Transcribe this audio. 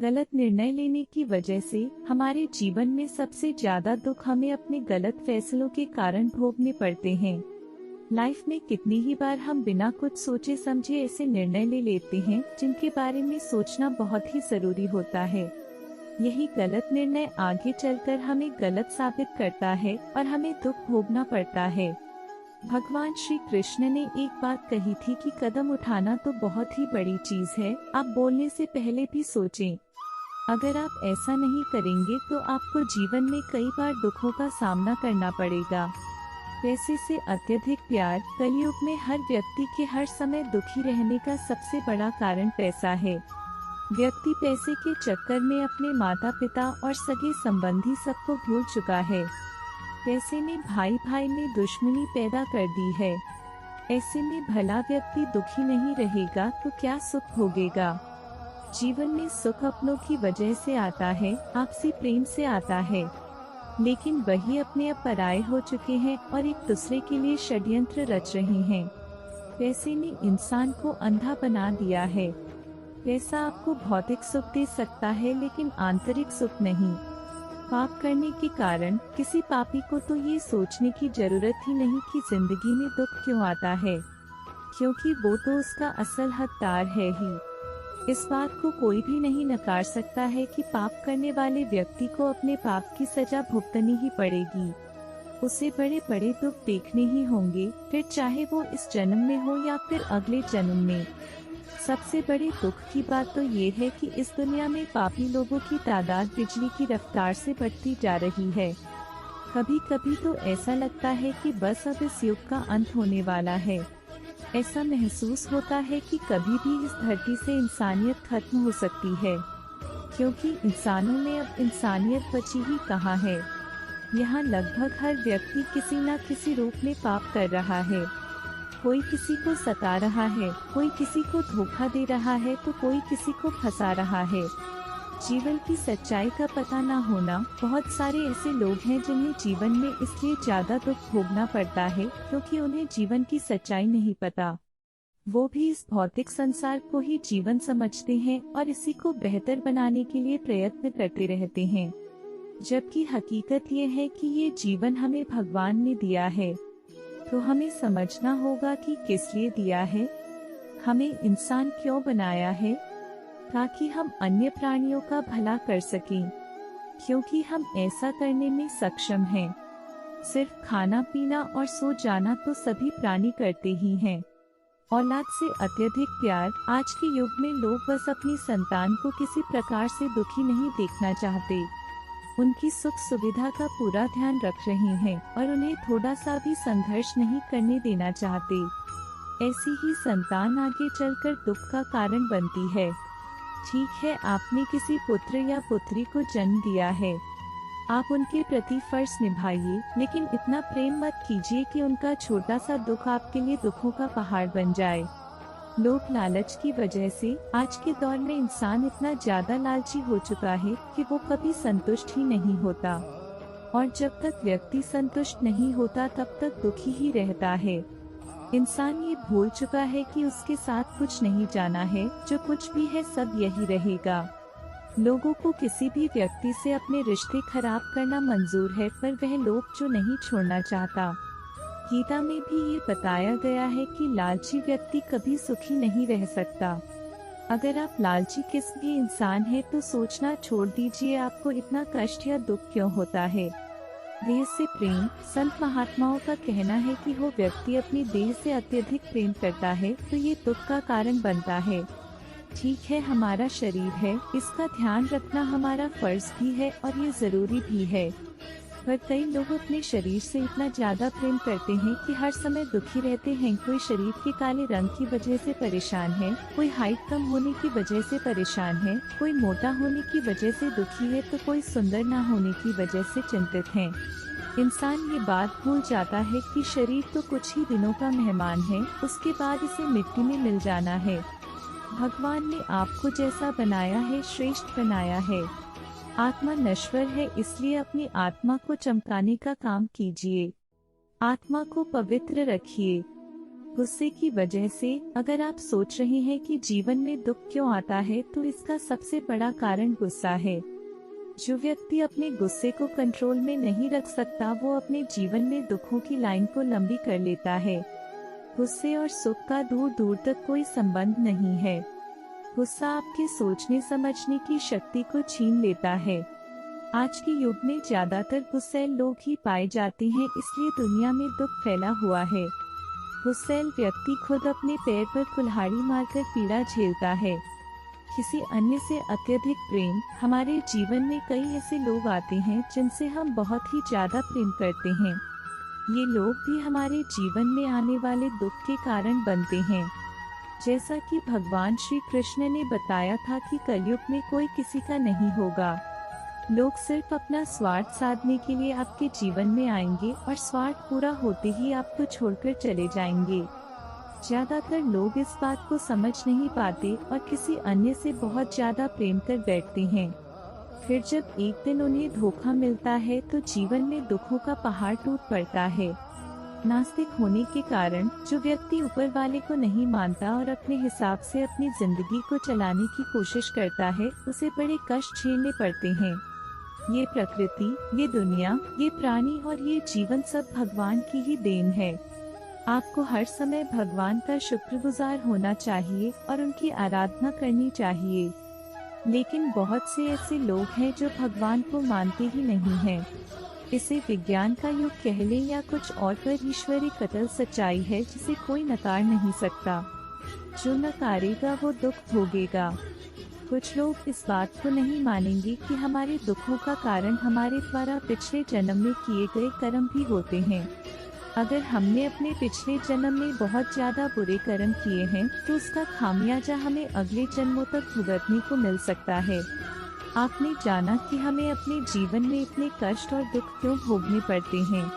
गलत निर्णय लेने की वजह से हमारे जीवन में सबसे ज्यादा दुख हमें अपने गलत फैसलों के कारण भोगने पड़ते हैं। लाइफ में कितनी ही बार हम बिना कुछ सोचे समझे ऐसे निर्णय ले लेते हैं जिनके बारे में सोचना बहुत ही जरूरी होता है। यही गलत निर्णय आगे चलकर हमें गलत साबित करता है और हमें दुख भोगना पड़ता है। भगवान श्री कृष्ण ने एक बात कही थी कि कदम उठाना तो बहुत ही बड़ी चीज है, आप बोलने से पहले भी सोचें। अगर आप ऐसा नहीं करेंगे तो आपको जीवन में कई बार दुखों का सामना करना पड़ेगा। पैसे से अत्यधिक प्यार। कलयुग में हर व्यक्ति के हर समय दुखी रहने का सबसे बड़ा कारण पैसा है। व्यक्ति पैसे के चक्कर में अपने माता पिता और सगे संबंधी सबको भूल चुका है। पैसे ने भाई भाई में दुश्मनी पैदा कर दी है। ऐसे में भला व्यक्ति दुखी नहीं रहेगा तो क्या सुख भोगेगा। जीवन में सुख अपनों की वजह से आता है, आपसी प्रेम से आता है, लेकिन वही अपने अब पराये हो चुके हैं और एक दूसरे के लिए षड्यंत्र रच रहे हैं। पैसे ने इंसान को अंधा बना दिया है। पैसा आपको भौतिक सुख दे सकता है लेकिन आंतरिक सुख नहीं। पाप करने के कारण किसी पापी को तो ये सोचने की जरूरत ही नहीं कि जिंदगी में दुख क्यों आता है, क्योंकि वो तो उसका असल हकदार है ही। इस बात को कोई भी नहीं नकार सकता है कि पाप करने वाले व्यक्ति को अपने पाप की सजा भुगतनी ही पड़ेगी। उसे बड़े बड़े दुख देखने ही होंगे, फिर चाहे वो इस जन्म में हो या फिर अगले जन्म में। सबसे बड़ी दुख की बात तो ये है कि इस दुनिया में पापी लोगों की तादाद बिजली की रफ्तार से बढ़ती जा रही है। कभी कभी तो ऐसा लगता है कि बस अब इस युग का अंत होने वाला है। ऐसा महसूस होता है कि कभी भी इस धरती से इंसानियत खत्म हो सकती है, क्योंकि इंसानों में अब इंसानियत बची ही कहाँ है। यहाँ लगभग हर व्यक्ति किसी न किसी रूप में पाप कर रहा है। कोई किसी को सता रहा है, कोई किसी को धोखा दे रहा है तो कोई किसी को फंसा रहा है। जीवन की सच्चाई का पता न होना। बहुत सारे ऐसे लोग हैं जिन्हें जीवन में इसलिए ज्यादा दुख भोगना पड़ता है क्योंकि उन्हें जीवन की सच्चाई नहीं पता। वो भी इस भौतिक संसार को ही जीवन समझते हैं और इसी को बेहतर बनाने के लिए प्रयत्न करते रहते हैं, जबकि हकीकत ये है कि ये जीवन हमें भगवान ने दिया है। तो हमें समझना होगा कि किस लिए दिया है, हमें इंसान क्यों बनाया है, ताकि हम अन्य प्राणियों का भला कर सकें, क्योंकि हम ऐसा करने में सक्षम हैं। सिर्फ खाना पीना और सो जाना तो सभी प्राणी करते ही हैं। औलाद से अत्यधिक प्यार। आज के युग में लोग बस अपनी संतान को किसी प्रकार से दुखी नहीं देखना चाहते। उनकी सुख सुविधा का पूरा ध्यान रख रहे हैं और उन्हें थोड़ा सा भी संघर्ष नहीं करने देना चाहते। ऐसी ही संतान आगे चलकर दुख का कारण बनती है। ठीक है, आपने किसी पुत्र या पुत्री को जन्म दिया है, आप उनके प्रति फर्ज निभाइए, लेकिन इतना प्रेम मत कीजिए कि उनका छोटा सा दुख आपके लिए दुखों का पहाड़ बन जाए। लोभ लालच की वजह से आज के दौर में इंसान इतना ज्यादा लालची हो चुका है कि वो कभी संतुष्ट ही नहीं होता, और जब तक व्यक्ति संतुष्ट नहीं होता तब तक दुखी ही रहता है। इंसान ये भूल चुका है कि उसके साथ कुछ नहीं जाना है, जो कुछ भी है सब यही रहेगा। लोगों को किसी भी व्यक्ति से अपने रिश्ते खराब करना मंजूर है, पर वह लोग जो नहीं छोड़ना चाहता। गीता में भी ये बताया गया है कि लालची व्यक्ति कभी सुखी नहीं रह सकता। अगर आप लालची किस्म के इंसान हैं तो सोचना छोड़ दीजिए आपको इतना कष्ट या दुख क्यों होता है। देह से प्रेम। संत महात्माओं का कहना है कि वो व्यक्ति अपनी देह से अत्यधिक प्रेम करता है तो ये दुख का कारण बनता है। ठीक है, हमारा शरीर है, इसका ध्यान रखना हमारा फर्ज भी है और ये जरूरी भी है, पर कई लोग अपने शरीर से इतना ज्यादा प्रेम करते हैं कि हर समय दुखी रहते हैं। कोई शरीर के काले रंग की वजह से परेशान है, कोई हाइट कम होने की वजह से परेशान है, कोई मोटा होने की वजह से दुखी है, तो कोई सुंदर न होने की वजह से चिंतित है। इंसान ये बात भूल जाता है कि शरीर तो कुछ ही दिनों का मेहमान है, उसके बाद इसे मिट्टी में मिल जाना है। भगवान ने आपको जैसा बनाया है श्रेष्ठ बनाया है। आत्मा नश्वर है, इसलिए अपनी आत्मा को चमकाने का काम कीजिए। आत्मा को पवित्र रखिए। गुस्से की वजह से अगर आप सोच रहे हैं कि जीवन में दुख क्यों आता है, तो इसका सबसे बड़ा कारण गुस्सा है। जो व्यक्ति अपने गुस्से को कंट्रोल में नहीं रख सकता, वो अपने जीवन में दुखों की लाइन को लंबी कर लेता है। गुस्से और सुख का दूर दूर तक कोई संबंध नहीं है। गुस्सा आपके सोचने समझने की शक्ति को छीन लेता है। आज के युग में ज्यादातर गुस्सैल लोग ही पाए जाते हैं, इसलिए दुनिया में दुख फैला हुआ है। गुस्सैल व्यक्ति खुद अपने पैर पर कुल्हाड़ी मारकर पीड़ा झेलता है। किसी अन्य से अत्यधिक प्रेम। हमारे जीवन में कई ऐसे लोग आते हैं जिनसे हम बहुत ही ज्यादा प्रेम करते हैं। ये लोग भी हमारे जीवन में आने वाले दुख के कारण बनते हैं। जैसा कि भगवान श्री कृष्ण ने बताया था कि कलयुग में कोई किसी का नहीं होगा। लोग सिर्फ अपना स्वार्थ साधने के लिए आपके जीवन में आएंगे और स्वार्थ पूरा होते ही आपको छोड़कर चले जाएंगे। ज्यादातर लोग इस बात को समझ नहीं पाते और किसी अन्य से बहुत ज्यादा प्रेम कर बैठते हैं। फिर जब एक दिन उन्हें धोखा मिलता है तो जीवन में दुखों का पहाड़ टूट पड़ता है। नास्तिक होने के कारण जो व्यक्ति ऊपर वाले को नहीं मानता और अपने हिसाब से अपनी जिंदगी को चलाने की कोशिश करता है, उसे बड़े कष्ट झेलने पड़ते हैं। ये प्रकृति, ये दुनिया, ये प्राणी और ये जीवन सब भगवान की ही देन है। आपको हर समय भगवान का शुक्रगुजार होना चाहिए और उनकी आराधना करनी चाहिए। लेकिन बहुत से ऐसे लोग हैं जो भगवान को मानते ही नहीं हैं। इसे विज्ञान का युग कह लें या कुछ और, पर ईश्वरी कतल सच्चाई है जिसे कोई नकार नहीं सकता। जो नकारेगा वो दुख भोगेगा। कुछ लोग इस बात को नहीं मानेंगे कि हमारे दुखों का कारण हमारे द्वारा पिछले जन्म में किए गए कर्म भी होते हैं। अगर हमने अपने पिछले जन्म में बहुत ज्यादा बुरे कर्म किए हैं तो उसका खामियाजा हमें अगले जन्मों तक भुगतने को मिल सकता है। आपने जाना कि हमें अपने जीवन में इतने कष्ट और दुख क्यों भोगने पड़ते हैं।